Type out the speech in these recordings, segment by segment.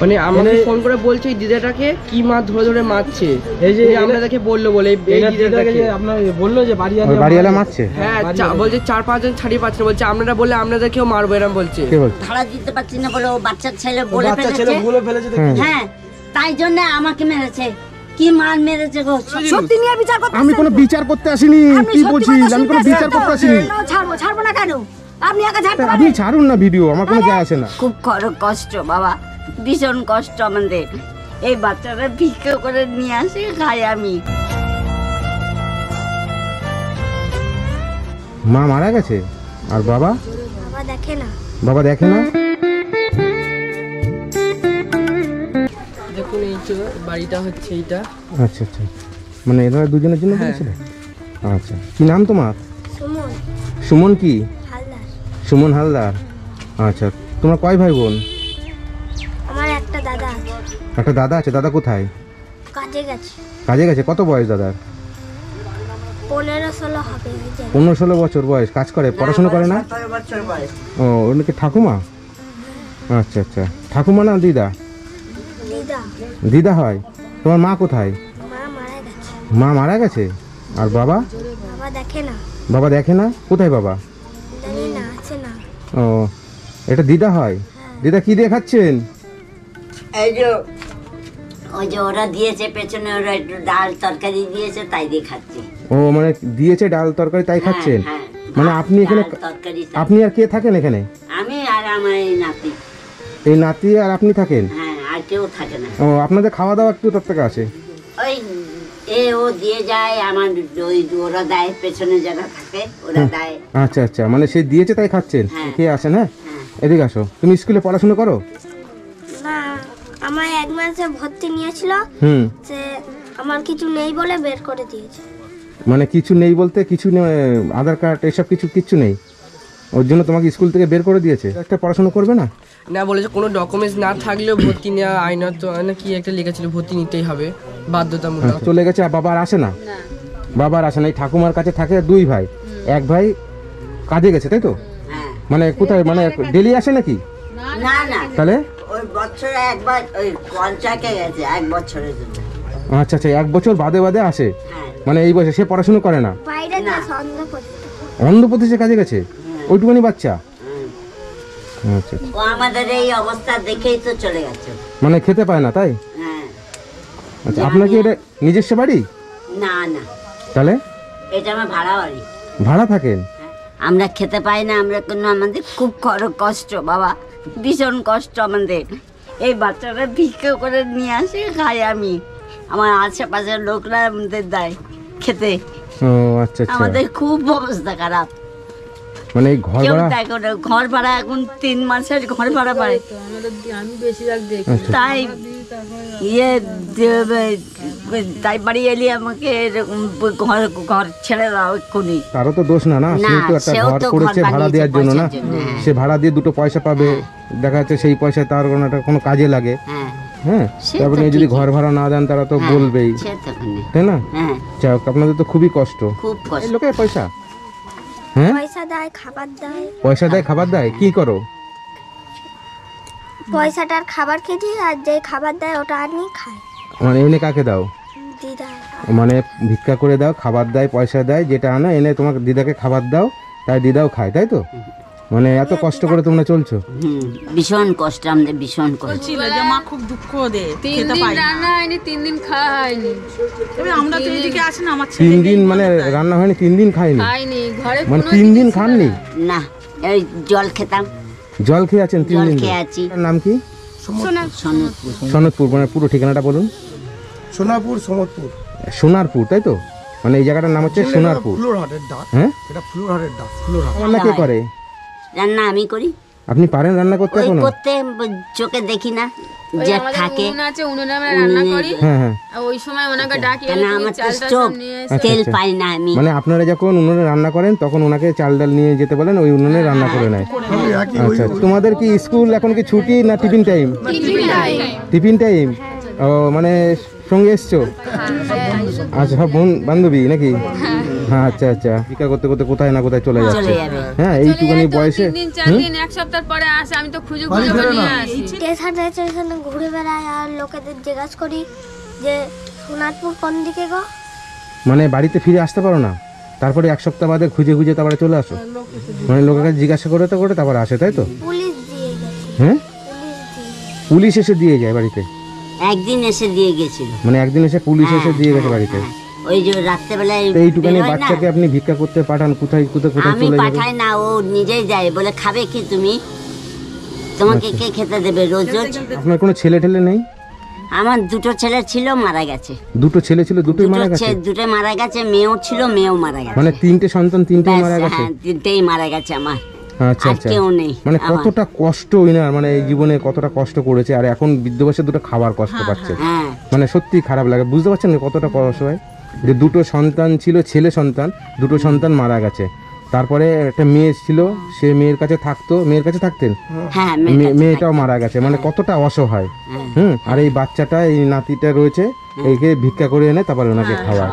মানে আমাকে ফোন করে বলছে এই দিদাটাকে কি মাছ ধরে ধরে মারছে, এই যে আমাদেরকে বললো বলে এই দিদাটাকে আপনার বললো যে বাড়িওয়ালা মারছে। হ্যাঁ বলছে 4-5 জন ছাড়িয়ে পাচ্ছে না, বলছে আপনারা বললে আপনাদেরকেও মারবো এরকম বলছে। ধরা দিতে পারছি না বলে ও বাচ্চা ছেলে বলে ফেলেছে। হ্যাঁ তাই জন্য আমাকে মেরেছে। কি মার মেরেছে গো, সত্যি নিয়ে বিচার করতে। আমি কোনো বিচার করতে আসিনি, কি বলছিস? আমি কোনো বিচার করতে আসিনি। ছাড়বো না কেন? আপনি একা ছাড়তে আপনি ছাড়ুন না ভিডিও, আমার কোনো যায় আসে না। খুব কষ্ট বাবা, ভীষণ কষ্ট আমাদের। এই বাচ্চাটা ভিক্ষা করে নিয়ে আসে খাই আমি। মা মারা গেছে আর বাবা দেখে না। বাবা দেখে না। দেখুন এই তো বাড়িটা হচ্ছে এইটা। আচ্ছা আচ্ছা, মানে এরা দুজনের জন্য বলেছিল। আচ্ছা, কি নাম তোমার? সুমন। সুমন কি? হালদার। সুমন হালদার। আচ্ছা, তোমার কয় ভাই বোন? আমার একটা দাদা আছে। একটা দাদা আছে। দাদা কোথায়? কাজে গেছে। কাজে গেছে। কত বয়স দাদার? 15-16 হবে। 15-16 বছর বয়স। কাজ করে, পড়াশোনা করে না? ও, ওটা কি ঠাকুমা? আচ্ছা আচ্ছা, ঠাকুমা না দিদা? দিদা। দিদা হয়। তোমার মা কোথায়? মা মারা গেছে। মা মারা গেছে। আর বাবা? বাবা দেখে না। বাবা দেখে না। কোথায় বাবা? জানি না, আছে না। ও, এটা দিদা হয়। দিদা কি দিয়ে খাচ্ছেন? এই যে ওই যে ওরা দিয়েছে পেছনে, ওরা একটু ডাল তরকারি দিয়েছে তাই দিয়ে খাচ্ছি। ও, মানে দিয়েছে ডাল তরকারি তাই খাচ্ছেন। হ্যাঁ, মানে আপনি এখানে, আপনি আর কে থাকেন এখানে? আমি আর আমার এই নাতি। এই নাতি আর আপনি থাকেন? হ্যাঁ, আর কেউ থাকে না। ও, আপনাদের খাওয়া দাওয়া একটু তার থেকে আছে? ওই ও দিয়ে যায়, আমার ওই ওরা দেয়, পেছনে যারা থাকে ওরা দেয়। আচ্ছা আচ্ছা, মানে সে দিয়েছে তাই খাচ্ছেন। কে আসেন? হ্যাঁ, এদিকে আসো। তুমি স্কুলে পড়াশোনা করো? না, আমার 1 মাসে ভর্তি নিয়েছিল। সে আমার কিছু নেই বলে বের করে দিয়েছে। মানে কিছু নেই বলতে কিছু আধার কার্ড এসব কিচ্ছু নেই, ওর জন্য তোমাকে স্কুল থেকে বের করে দিয়েছে। একটা পড়াশোনা করবে না? না, বলেছে কোনো ডকুমেন্টস না থাকলেও ভর্তি নেওয়া আইনত না কি একটা লেখা ছিল, ভর্তি নিতেই হবে বাধ্যতামূলক। চলে গেছে। আর বাবা আর আসে না? বাবা আর আসে না। এই ঠাকুমার কাছে থাকে 2 ভাই। এক ভাই কাজে গেছে, তাই তো? মানে কোথায়, মানে ডেলি আসে নাকি? না না, তাহলে ওই বছরে একবার ওই কন্ট্রাক্টে গেছে 1 বছরের জন্য। আচ্ছা আচ্ছা, 1 বছর বাদে বাদে আসে। মানে এই বয়সে সে পড়াশোনা করে না? বাইরে না, অন্ধ্রপ্রদেশ। অন্ধ্রপ্রদেশে কাজে গেছে ওইটুকুনি বাচ্চা? আচ্ছা, ও আমাদের এই অবস্থা দেখেই তো চলে গেছে। মানে খেতে পায় না তাই? হ্যাঁ। আচ্ছা, আপনার কি এটা নিজস্ব বাড়ি? না না, তাহলে এটা আমার ভাড়া বাড়ি। ভাড়া থাকেন? আমরা খেতে পাই না, আমরা কোনো, আমাদের খুব কষ্ট বাবা, ভীষণ কষ্ট আমাদের। এই বাচ্চাটা ভিক্ষা করে নিয়ে আসে খাই আমি, আমার আশেপাশের লোকরা আমাদের দেয় খেতে। ও আচ্ছা আচ্ছা, আমাদের খুব অবস্থা খারাপ। মানে এই ঘর ভাড়া, ঘর ভাড়া এখন 3 মাসের ঘর ভাড়া পাই। আমি বেশিরভাগ দেখি তাই তাই বাড়ি এলি আমাকে ঘর ছেড়ে দাও এক্ষুনি। তারও তো দোষ না, না সে তো একটা ঘর করেছে ভাড়া দেওয়ার জন্য না, সে ভাড়া দিয়ে 2 পয়সা পাবে, দেখা যাচ্ছে সেই পয়সা তার কোনো কাজে লাগে। হ্যাঁ, তারপরে যদি ঘর ভাড়া না দেন তারা তো বলবেই, তাই না? যাক, আপনাদের তো খুবই কষ্ট। লোকের পয়সা, হ্যাঁ পয়সা দেয়, খাবার দেয়। পয়সা দেয়, খাবার দেয়। কি করো? পয়সাটার খাবার খেয়ে আর যে খাবার দেয় ওটা আনি খায়। মানে এনে কাকে দাও? দিদা। মানে ভিক্ষা করে দাও, খাবার দেয়, পয়সা দেয়, যেটা আনো এনে তোমাকে দিদাকে খাবার দাও, তাই দিদাও খায়, তাই তো? মানে এত কষ্ট করে তোমরা চলছো? ভীষণ কষ্ট আমাদের, ভীষণ কষ্ট ছিল। যে মা খুব দুঃখ দেয়, 3 দিন রান্না হয়নি, 3 দিন খাওয়া হয়নি। তবে আমরা তো এদিকে আসি না, আমার ছেলে 3 দিন মানে রান্না হয়নি, 3 দিন খাইনি? ঘরে মানে 3 দিন খাননি? না, এই জল খেতাম। জল খেয়ে আছেন 3 দিন? খেয়ে আছি। নাম কি? সনদপুর। মানে পুরো ঠিকানাটা বলুন। সোনারপুর, সমতপুর, সোনারপুর, তাই তো? মানে এই জায়গাটার নাম হচ্ছে সোনারপুর। হ্যাঁ, এটা ফ্লোরহাটের ডাক। ফ্লোরহাট রান্না কে করে? রান্না আমি করি। আপনি পারেন রান্না করতে? ওই এখনো করতে চোখে দেখি না, যে থাকে উনুন আছে, উনুনে আমরা রান্না করি। হ্যাঁ হ্যাঁ, ওই সময় ওনাকে ডাকি, আমার তো স্টোভ, তেল পাই না আমি। মানে আপনারা যখন উনুনে রান্না করেন তখন ওনাকে চাল ডাল নিয়ে যেতে বলেন, ওই উনুনে রান্না করে নেয়। আচ্ছা, তোমাদের কি স্কুল এখন কি ছুটি না টিফিন টাইম? Tiffin time. ও, মানে সঙ্গে এসছো? আচ্ছা, সব বান্ধবী নাকি? হ্যাঁ আচ্ছা আচ্ছা, ভিক্ষা করতে করতে কোথায় না কোথায় চলে যাচ্ছে। চলে যাবে। হ্যাঁ এইটুকুনি বয়সে 3-4 দিন এক সপ্তাহ পরে আসে, আমি তো খুঁজে খুঁজে নিয়ে আসি। স্টেশনে স্টেশনে ঘুরে বেড়াই আর লোকেদের জিজ্ঞাসা করি যে সোনারপুর কোন দিকে গো। মানে বাড়িতে ফিরে আসতে পারো না, তারপরে এক সপ্তাহ বাদে খুঁজে খুঁজে তারপরে চলে আসো, মানে লোকের কাছে জিজ্ঞাসা করে তারপরে আসে, তাই তো? পুলিশ দিয়ে গেছে, হ্যাঁ, পুলিশ দিয়ে পুলিশ এসে দিয়ে যায় বাড়িতে, একদিন এসে দিয়ে গেছিল। মানে একদিন এসে পুলিশ এসে দিয়ে গেছে বাড়িতে। ওই যে রাত্রেবেলায় তো এইটুখানি বেরোয় না? বাচ্চাকে আপনি ভিক্ষা করতে পাঠান, কোথায় কোথায় কোথায় আমি চলে যাবে? পাঠাই না, ও নিজেই যায়, বলে খাবে কি তুমি, তোমাকে কে খেতে দেবে রোজ রোজ? আপনার কোনো ছেলে ঠেলে নেই? আমার দুটো ছেলে ছিল, মারা গেছে। দুটো ছেলে ছিল, দুটোই মারা গেছে? দুটো মারা গেছে, মেয়েও ছিল, মেয়েও মারা গেছে। মানে তিনটে সন্তান, তিনটেই মারা গেছে? হ্যাঁ, তিনটেই মারা গেছে আমার। আচ্ছা আর আচ্ছা, কেউ নেই মানে আমার। কতটা কষ্ট ইনার, মানে এই জীবনে কতটা কষ্ট করেছে, আর এখন বৃদ্ধ বয়সে দুটো খাবার কষ্ট পাচ্ছে, হ্যাঁ, মানে সত্যি খারাপ লাগে। বুঝতে পারছেন কতটা কষ্ট হয়, যে দুটো সন্তান ছিল, ছেলে সন্তান, দুটো সন্তান মারা গেছে, তারপরে একটা মেয়ে ছিল, সে মেয়ের কাছে থাকতো, মেয়ের কাছে থাকতেন, হ্যাঁ, মেয়েটাও মারা গেছে, মানে কতটা অসহায়। আর এই বাচ্চাটা, এই নাতিটা রয়েছে, এইকে ভিক্ষা করে এনে তারপরে ওনাকে খাওয়ায়।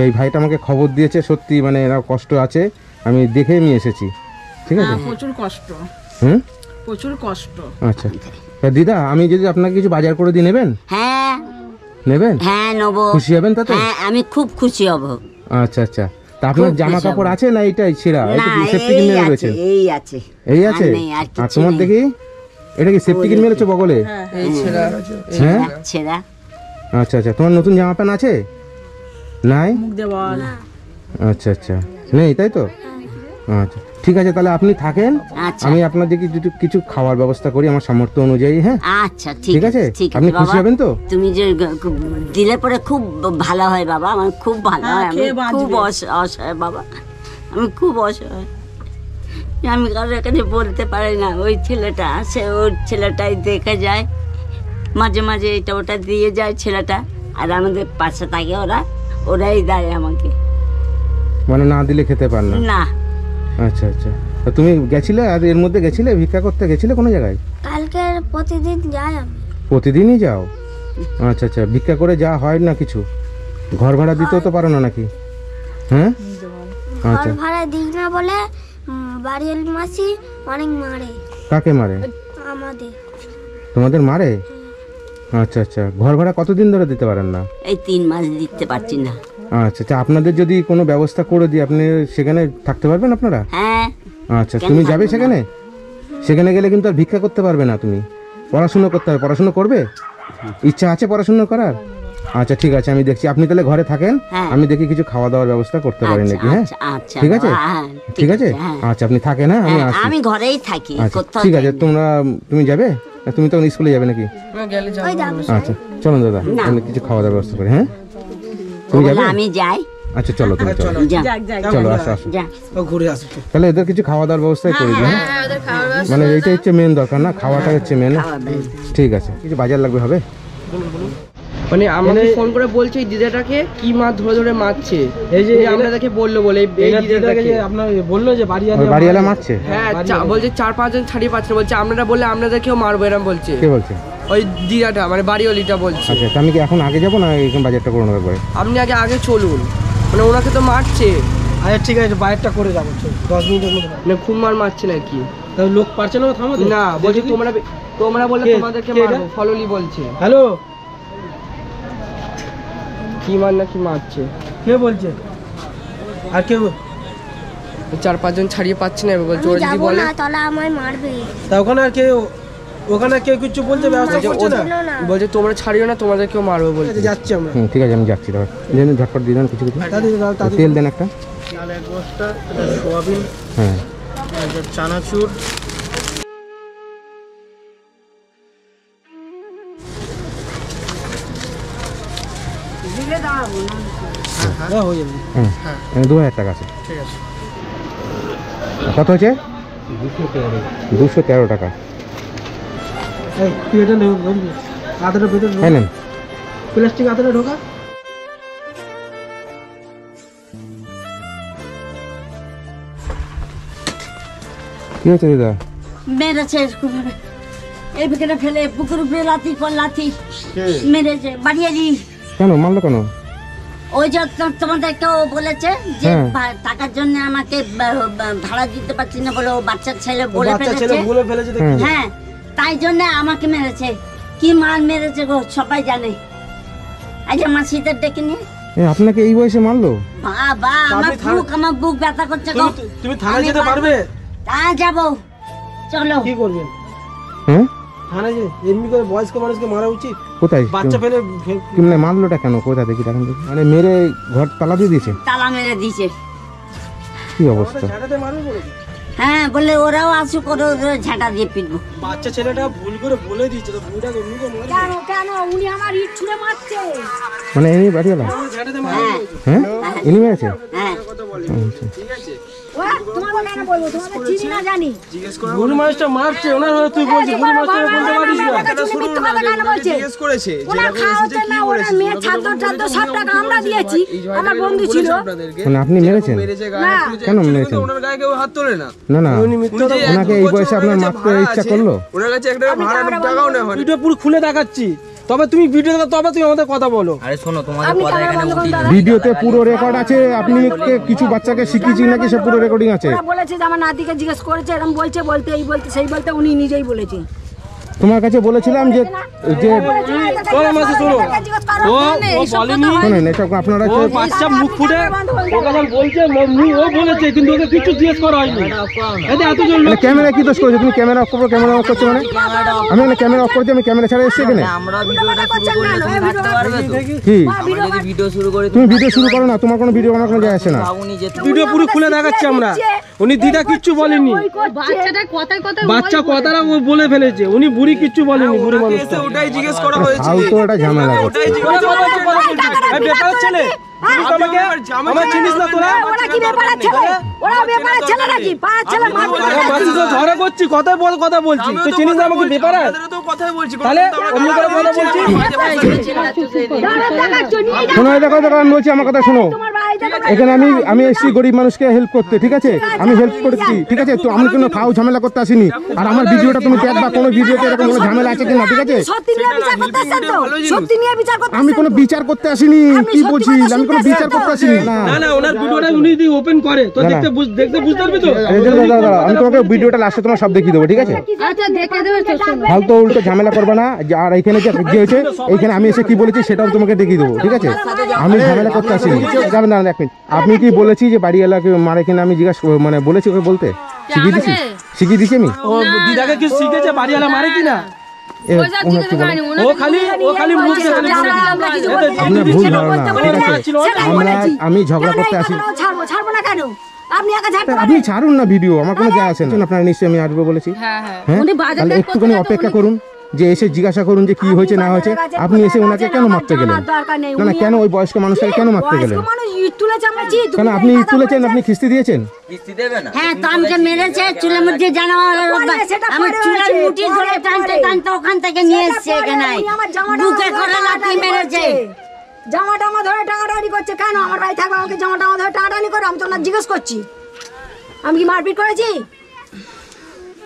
এই ভাইটা আমাকে খবর দিয়েছে, সত্যি মানে এরা কষ্ট আছে, আমি দেখে নিয়ে এসেছি। ঠিক আছে, প্রচুর কষ্ট, প্রচুর কষ্ট। আচ্ছা তা দিদা, আমি যদি আপনাকে কিছু বাজার করে দিয়ে নেবেন? হ্যাঁ নেবেন? হ্যাঁ নেবো। খুশি হবেন তাতে? হ্যাঁ, আমি খুব খুশি হব। আচ্ছা আচ্ছা, তা আপনার জামা কাপড় আছে না এইটাই ছেঁড়া? না, সেফটিকিন মেরে রয়েছে? এই আছে, এই আছে? আর নেই, আর কিছু আর তোমার নেই। দেখি এটা কি সেফটিকিন মেরেছো বগলে? এই ছেঁড়া। হ্যাঁ ছেঁড়া। আচ্ছা আচ্ছা, তোমার নতুন জামা প্যান্ট আছে? নাই? মুখ দেওয়াল। আচ্ছা আচ্ছা, নেই তাই তো? আচ্ছা ঠিক আছে, তাহলে আপনি থাকেন, আচ্ছা। আমি আপনাদেরকে কিছু খাওয়ার ব্যবস্থা করি আমার সামর্থ্য অনুযায়ী। হ্যাঁ আচ্ছা, ঠিক আছে, ঠিক আপনি আছে খুশি বাবা। হবেন তো? তুমি যে দিলে পরে খুব ভালো হয় বাবা, আমার খুব ভালো হয়। আমি খেয়ে বাঁচবে। খুব অসহায় বাবা, আমি খুব অসহায়। আমি কারোর এখানে বলতে পারি না। ওই ছেলেটা আছে, ওর ছেলেটাই দেখে যায়, মাঝে মাঝে এটা ওটা দিয়ে যায় ছেলেটা, আর আমাদের পাশে থাকে ওরাই দেয় আমাকে। মানে না দিলে খেতে পার না? না, আচ্ছা আচ্ছা, তা তুমি গেছিলে, আর এর মধ্যে গেছিলে ভিক্ষা করতে, গেছিলে কোনো জায়গায়? কালকে প্রতিদিন যাই আমি। প্রতিদিনই যাও? আচ্ছা আচ্ছা, ভিক্ষা করে যা হয় না কিছু, ঘর ভাড়া দিতেও তো পারো না নাকি? হ্যাঁ ঘর আচ্ছা, ভাড়া দিই না বলে বাড়ির মাসি অনেক মারে কাকে মারে? আমাদের। তোমাদের মারে? আচ্ছা আচ্ছা, ঘর ভাড়া কতদিন ধরে দিতে পারেন না? এই 3 মাস দিতে পারছি না। আচ্ছা আচ্ছা, আপনাদের যদি কোনো ব্যবস্থা করে দিই, আপনি সেখানে থাকতে পারবেন আপনারা? হ্যাঁ, আচ্ছা, কেন তুমি থাকবো যাবে না? সেখানে? সেখানে গেলে কিন্তু আর ভিক্ষা করতে পারবে না তুমি, পড়াশুনো করতে হবে। পড়াশুনো করবে? ইচ্ছা আছে পড়াশুনো করার? আচ্ছা ঠিক আছে, আমি দেখছি, আপনি তাহলে ঘরে থাকেন, হ্যাঁ। আমি দেখি কিছু খাওয়া দাওয়ার ব্যবস্থা করতে পারি আচ্ছা, নাকি। হ্যাঁ আচ্ছা, আচ্ছা, ঠিক আছে, হ্যাঁ, ঠিক আছে, হ্যাঁ। আচ্ছা আপনি থাকেন, হ্যাঁ আমি হ্যাঁ, আসছি। আমি ঘরেই থাকি, আচ্ছা কোথাও ঠিক আছে, যাই না। তুমি যাবে? না, তুমি তখন স্কুলে যাবে নাকি? গেলে যাবো। ওই যাবো। আচ্ছা চলুন দাদা, না। আমি কিছু খাওয়া দাওয়ার ব্যবস্থা করি। হ্যাঁ ও তুমি বলে যাবে? আমি যাই। আচ্ছা চলো, তুমি চলো, যা, চলো আসো আসো। যা। ও ঘুরে আসছে। তাহলে এদের কিছু খাওয়া দাওয়ার ব্যবস্থাই করে দিই। হ্যাঁ মানে এইটা হচ্ছে মেন দরকার না, খাওয়াটা হচ্ছে মেন। খাওয়াবে। ঠিক আছে, কিছু বাজার লাগবে হবে? মানে আমাকে ফোন করে বলছে এই দিদাটাকে কি মাছ ধরে ধরে মারছে, এই যে আমাদেরকে বললো বলে এই দিদাটাকে। আপনার বললো যে ওই বাড়িওয়ালা মারছে? হ্যাঁ, বলছে 4-5 জন ছাড়িয়ে পাচ্ছে, বলছে আপনারা বললে আপনাদেরকেও মারবো, এরকম বলছে। কে বলছে? ওই দিদাটা, মানে বাড়িওয়ালিটা বলছে। আচ্ছা, তা আমি কি এখন আগে যাবো না এখানে বাজারটা করে নেবো? আপনি আগে চলুন, মানে ওনাকে তো মারছে, আচ্ছা ঠিক আছে, বাইরটা করে যাবো 10 মিনিটের মধ্যে। মানে খুব মারছে নাকি? তাহলে লোক পারছে না থামাতে? না, বলছে তোমরা বললে কে? তোমাদেরকে কে এটা? মারবো, ফললি বলছে। হ্যালো, কি মার নাকি মারছে, কে বলছে? আর কেউ? 4-5 জন ছাড়িয়ে পাচ্ছে না, বলছে আমি ওরা যদি যাবো বলে। না, তাহলে আমায় মারবে। তা ওখানে আর কেউ, ওখানে কেউ কিছু বলতে ব্যবস্থা করছে না? ছিল না। বলছে তোমরা ছাড়িও না, তোমাদেরকেও মারবো বলছে। আচ্ছা, যাচ্ছি আমরা। ঠিক আছে, আমি যাচ্ছি। তাহলে দেন, ঝটপট দিয়ে দেন কিছু কিছু। তাদের তেল দেন একটা। চাল 1 বস্তা, সোয়াবিন, হ্যাঁ চানাচুর, হ্যাঁ হয়ে যাবে। হ্যাঁ 2000 টাকা আছে। ঠিক আছে। কত হয়েছে? 213 টাকা। এই তুই এটা ধরবি, আদাটা ভেতরে ঢোকা। হ্যাঁ নেন। প্লাস্টিক আদাটা ঢোকা। কি হয়েছে দিদা? মেরেছে, এই ভিতরে ফেলে পুকুর উপরে লাথি পর লাথি মেরেছে, বাড়িয়ালি। কেন মারলো কেন? ওই যে তোমাদেরকে ও বলেছে যে টাকার জন্য আমাকে ভাড়া দিতে পারছি না বলে ও বাচ্চা ছেলে বলে ফেলেছে। হ্যাঁ, তাই জন্য আমাকে মেরেছে। কি মার মেরেছে গো সবাই জানে। আজ মাসিদের ডেকে নিয়ে আপনাকে এই বয়সে মারলো? বাবা আমার বুক ব্যথা করছে গো। তুমি থানায় যেতে পারবে? হ্যাঁ যাবো, চলো। কি করবেন? হ্যাঁ, থানায় যে এমনি করে বয়স্ক মানুষকে মারা উচিত? কোথায় বাচ্চা ফেলে মানে মারলোটা কেন? কোথা দেখি দেখেন, মানে মেরে ঘর তালা দিয়ে দিয়েছে? তালা মেরে দিয়েছে। কি অবস্থা? হ্যাঁ, বলে ওরাও আসুক, ওরা ঝাঁটা দিয়ে পিটবো। বাচ্চা ছেলেটা ভুল করে বলে দিয়েছে তো বুড়িটা এমনি করে মারবে? কেন কেন উনি আমার ইট ছুঁড়ে মারছে। মানে এনি বাড়িওয়ালা? হ্যাঁ, এনি মেরেছে? হ্যাঁ, ঠিক আছে। তোমাদের কেন বলবো? তোমাদের চিনি না জানি। বুড়ি মানুষটা মারছে, ওনার হয়ে তুই বলছিস বুড়ি মানুষটা বলতে পারিস না? জিজ্ঞেস করেছে যে খাওয়াতে না ওরা মেয়ে ছাত্র সব টাকা আমরা দিয়েছি। আমার বন্ধু ছিল। মানে আপনি মেরেছেন? কেন মেরেছেন? ওনার গায়ে কেউ হাত তোলে না। না না, ওনাকে এই বয়সে আপনার মারতে ইচ্ছা করলো? ওনার কাছে একটা ভাড়া টাকাও না হয়। ভিডিও পুরো খুলে দেখাচ্ছি, তবে তুমি ভিডিও দেখো, তবে তুমি আমাদের কথা বলো। আরে শোনো, তোমাদের কথা এখানে ভিডিওতে পুরো রেকর্ড আছে। আপনি কিছু বাচ্চাকে শিখিয়েছেন নাকি? সে পুরো রেকর্ডিং আছে। ওরা বলেছে যে আমার নাতিকে জিজ্ঞেস করেছে, এরকম বলছে, বলতে এই বলতে সেই বলতে উনি নিজেই বলেছে। তোমার কাছে বলেছিলাম যে শোনো মাসি, শোনো, ও বলেনি। শোনেন, এসব আপনারা ও বাচ্চা মুখ ফুটে ও কথা বলছে, ও বলেছে, কিন্তু ওকে কিছু জিজ্ঞেস করা হয়নি। এই এতজন লোক ক্যামেরা কি দোষ করেছে? তুমি ক্যামেরা অফ করো। ক্যামেরা অফ করছো মানে? আমি এখানে ক্যামেরা অফ করছি, আমি ক্যামেরা ছাড়া এসেছি এখানে। আমরা ভিডিওটা শুরু করলে তুমি থাকতে পারবে তো? কি আমরা যদি ভিডিও শুরু করি, তুমি ভিডিও শুরু করো না, তোমার কোনো ভিডিও আমার কোনো যায় আসে না। বাবুনি যে ভিডিও পুরো খুলে দেখাচ্ছি আমরা। উনি দিদা কিচ্ছু বলেনি, বাচ্চাটা কথায় কথায় বাচ্চা কথাটা ও বলে ফেলেছে। উনি বুড়ি কিচ্ছু বলেনি, বুড়ি মানুষটা। ওটাই জিজ্ঞেস করা হয়েছে। ফালতু একটা ঝামেলা করছে। এই বেকার ছেলে, আমার চিনিস না তোরা? ওরা কি ব্যাপারের ছেলে? ওরা ব্যাপারের ছেলে নাকি? পাড়ার ছেলে মারবে না। মাসি তো ঝগড়া করছি, কথা বল, কথা বলছি। তুই চিনিস না আমাকে ব্যাপারে? তো কথাই বলছি। তাহলে অন্য করে কথা বলছি। শোনো, এই দেখো দেখো, আমি বলছি, আমার কথা শোনো। এখানে আমি এসেছি গরিব মানুষকে হেল্প করতে, ঠিক আছে? আমি হেল্প করছি, ঠিক আছে? তো আমি কোনো ফাউ ঝামেলা করতে আসিনি। আর আমার ভিডিওটা তুমি দেখবা, কোনো ভিডিওতে এরকম কোনো ঝামেলা আছে কিনা, ঠিক আছে? সত্যি নিয়ে বিচার করতে আসছেন তো? সত্যি নিয়ে বিচার করতে আমি কোনো বিচার করতে আসিনি। কি বলছিস? আমি কোনো বিচার করতে আসিনি। না না, ওনার ভিডিওটা উনি যদি ওপেন করে তো দেখতে বুঝতে পারবি তো। আমি তোমাকে ভিডিওটা লাস্টে তোমার সব দেখিয়ে দেবো, ঠিক আছে? আচ্ছা দেখে দেবে তো। ফালতু উল্টো ঝামেলা করবে না। আর এখানে যে হয়েছে, এইখানে আমি এসে কি বলেছি সেটাও তোমাকে দেখিয়ে দেবো, ঠিক আছে? আমি ঝামেলা করতে আসিনি। যাবেন না, এক মিনিট। আপনি কি বলেছি যে বাড়িওয়ালাকে মারে কিনা? আমি জিজ্ঞাসা মানে বলেছি ওকে বলতে? শিখিয়ে দিছি আমি। ও দিদাকে কি শিখেছে বাড়িওয়ালা মারে কিনা? ও খালি মুখ আপনার ভুল ধারণা, ঠিক আছে? আমি ঝগড়া করতে আসি। ছাড়বো না কেন? আপনি একা ছাড়তে আপনি ছাড়ুন না ভিডিও, আমার কোনো যায় আসে না। আপনারা নিশ্চয়ই আমি আসবো বলেছি। হ্যাঁ, তাহলে একটুখানি অপেক্ষা করুন, যে এসে জিজ্ঞাসা করুন যে কি হয়েছে না হয়েছে। আপনি এসে ওনাকে কেন মারতে গেলেন? না না, কেন ওই বয়স্ক মানুষটাকে কেন মারতে গেলেন? কেন আপনি ইট তুলেছেন? আপনি খিস্তি দিয়েছেন? হ্যাঁ, তো আমাকে মেরেছে চুলের মধ্যে জানোয়ার। আমার চুলের মুঠি ধরে টানতে টানতে ওখান থেকে নিয়ে এসছে এখানে, বুকে করে লাঠি মেরেছে। জামা টামা ধরে টানাটানি করছে। কেন আমার ভাই থাকবে আমাকে জামা টামা ধরে টানাটানি করে? আমি তো ওনার জিজ্ঞেস করছি, আমি কি মারপিট করেছি?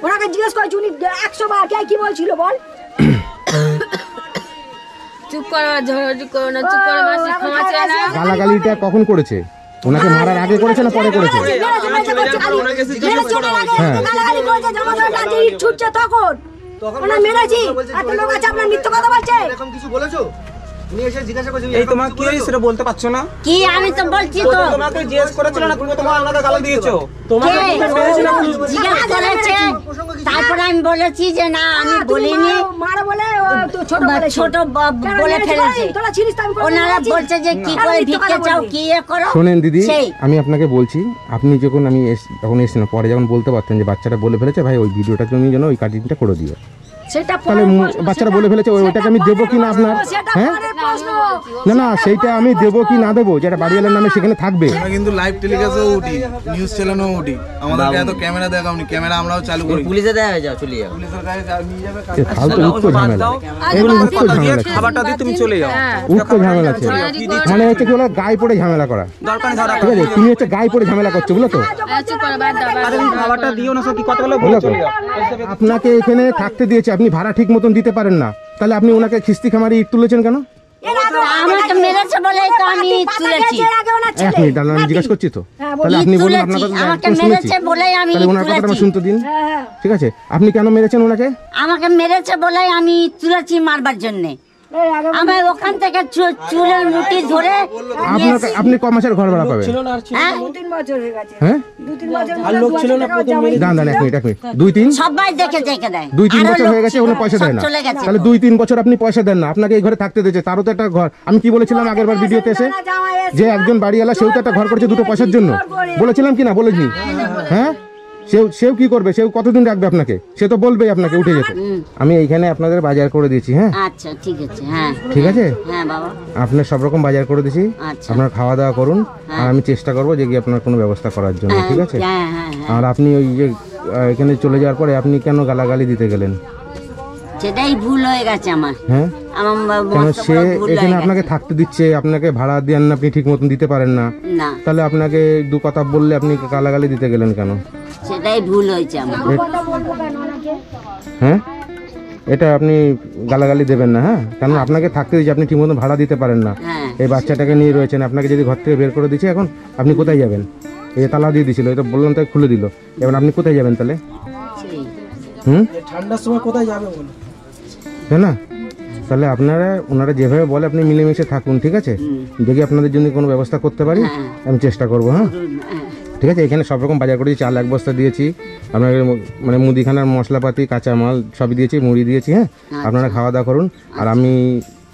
ওনাকে জিজ্ঞেস করছি, উনি 100 বার কি বলছিল বল? চুপ করো, ঝগড়াঝাটি করো না, চুপ করো মাসি, ক্ষমা চেয়ে নাও। গালাগালিটা কখন করেছে? ওনাকে মারার আগে করেছে না পরে করেছে? এই তোমাকে কি সেটা বলতে পারছো না? কি আমি তো বলছি তো, তোমাকে জিজ্ঞেস করেছিল না? তুমি তোমার আলাদা গালি দিয়েছো। তোমাকে জিজ্ঞেস করেছে, তারপরে আমি বলেছি যে না আমি বলিনি, ছোট বলে ফেলেছে। ওনারা বলছে যে কি করে ভিক্ষে চাও, কি করো। শোনেন দিদি, আমি আপনাকে বলছি, আপনি যখন যখন এসেছেন পরে যখন বলতে পারতেন যে বাচ্চাটা বলে ফেলেছে, ভাই ওই ভিডিওটা তুমি যেন ওই কাটিংটা করে দিও। তাহলে বাচ্চারা বলে ফেলেছে, ওইটাকে আমি দেবো কি না আপনার? হ্যাঁ, না না, সেইটা আমি দেবো কি না দেবো, যেটা বাড়িওয়ালার নামে সেখানে থাকবে। আমরা কিন্তু লাইভ টেলিকাস্টও উঠি, নিউজ চ্যানেলও উঠি। আমাদেরকে এত ক্যামেরা দেখাওনি, ক্যামেরা আমরাও চালু করি। পুলিশে দেওয়া যাও, চলে যাও। পুলিশের কাছে নিয়ে যাবে। ফালতু উঠতো ঝামেলা, এগুলো উঠতো ঝামেলা, খাবারটা দিয়ে তুমি চলে যাও। উঠতো ঝামেলা আছে। মানে হচ্ছে কি বলো, গায়ে পড়ে ঝামেলা করা। দরকার নেই ঝগড়া। ঠিক আছে, তুমি হচ্ছে গায়ে পড়ে ঝামেলা করছো, বুঝলো তো? চুপ করো, বাদ দাও। খাবারটা দিও না, সত্যি কথা বলে বুঝলো তো? আপনাকে এখানে থাকতে দিয়েছে, আপনি ভাড়া ঠিক মতন দিতে পারেন না, তাহলে আপনি ওনাকে খিস্তি খামারি ইট তুলেছেন কেন? আমাকে মেরেছে বলেই তো আমি তুলেছি। এক মিনিট দাঁড়ান, আমি জিজ্ঞাসা করছি তো, তাহলে আপনি বলুন আপনার কথা আমাকে শুনেছি, মেরেছে বলেই আমি তাহলে ওনার কথাটা শুনতে দিন। ঠিক আছে, আপনি কেন মেরেছেন ওনাকে? আমাকে মেরেছে বলেই আমি তুলেছি মারবার জন্য। আমি ওখান থেকে চুলের মুঠি ধরে আপনাকে, আপনি ক মাসের ঘর ভাড়া পাবেন? হ্যাঁ 2-3 বছর হয়ে গেছে। হ্যাঁ আর লোক ছিল না প্রথম মেরে দাঁড়ান দাঁড়ান, এক মিনিট 2-3 সবাই দেখে দেয়। 2-3 বছর হয়ে গেছে, ওখানে পয়সা দেয় না। চলে গেছে। তাহলে 2-3 বছর আপনি পয়সা দেন না, আপনাকে এই ঘরে থাকতে দিয়েছে, তারও তো একটা ঘর। আমি কি বলেছিলাম আগের বার ভিডিওতে এসে, যে একজন বাড়িওয়ালা সেও তো একটা ঘর করেছে দুটো পয়সার জন্য, বলেছিলাম কি না বলেছি? হ্যাঁ, সেও কি করবে, সেও কতদিন রাখবে আপনাকে? সে তো বলবেই আপনাকে উঠে যেতে। আমি এইখানে আপনাদের বাজার করে দিয়েছি। হ্যাঁ আচ্ছা ঠিক আছে। হ্যাঁ ঠিক আছে, হ্যাঁ বাবা, আপনার সব রকম বাজার করে দিয়েছি। আচ্ছা। আপনার খাওয়া দাওয়া করুন, আর আমি চেষ্টা করবো যে কি আপনার কোনো ব্যবস্থা করার জন্য। ঠিক আছে, হ্যাঁ হ্যাঁ হ্যাঁ, আর আপনি ওই যে এখানে চলে যাওয়ার পরে আপনি কেন গালাগালি দিতে গেলেন? সেটাই ভুল হয়ে গেছে আমার। হ্যাঁ, আমার কেন মস্ত সে বড় ভুল হয়ে এখানে গেছে। আপনাকে থাকতে দিচ্ছে, আপনাকে ভাড়া দেন না, আপনি ঠিক মতন দিতে পারেন না, না, তাহলে আপনাকে দু কথা বললে আপনি গালাগালি দিতে গেলেন কেন? সেটাই ভুল হয়েছে আমার। হ্যাঁ, এটা আপনি গালাগালি দেবেন না। হ্যাঁ, কারণ আপনাকে থাকতে দিচ্ছে, আপনি ঠিক মতন ভাড়া দিতে পারেন না। হ্যাঁ এই বাচ্চাটাকে নিয়ে রয়েছেন, আপনাকে যদি ঘর থেকে বের করে দিচ্ছে, এখন আপনি কোথায় যাবেন? এই যে তালা দিয়ে দিছিল, এটা বললাম তাই খুলে দিল, এবার আপনি কোথায় যাবেন তাহলে? সেই। ঠান্ডার সময় কোথায় যাবে বলো? তাই না? তাহলে ওনারা যেভাবে বলে আপনি মিলেমিশে থাকুন। ঠিক আছে, দেখি আপনাদের জন্য কোনো ব্যবস্থা করতে পারি, আমি চেষ্টা করবো। হ্যাঁ ঠিক আছে, এখানে সব রকম বাজার করেছি, চাল 1 বস্তা দিয়েছি আপনাকে, মানে মুদিখানার মশলাপাতি কাঁচা মাল সবই দিয়েছি, মুড়ি দিয়েছি। হ্যাঁ, আপনারা খাওয়া দাওয়া করুন, আর আমি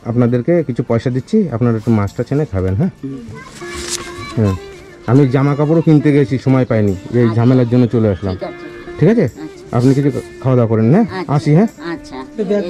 আপনাদেরকে কিছু পয়সা দিচ্ছি, আপনারা একটু মাছটা ছেনে খাবেন। হ্যাঁ হ্যাঁ, আমি জামা কাপড়ও কিনতে গেছি, সময় পাইনি, এই ঝামেলার জন্য চলে আসলাম। ঠিক আছে, আপনি কিছু খাওয়া দাওয়া করেন। হ্যাঁ আসি। হ্যাঁ আচ্ছা। ব্যাগ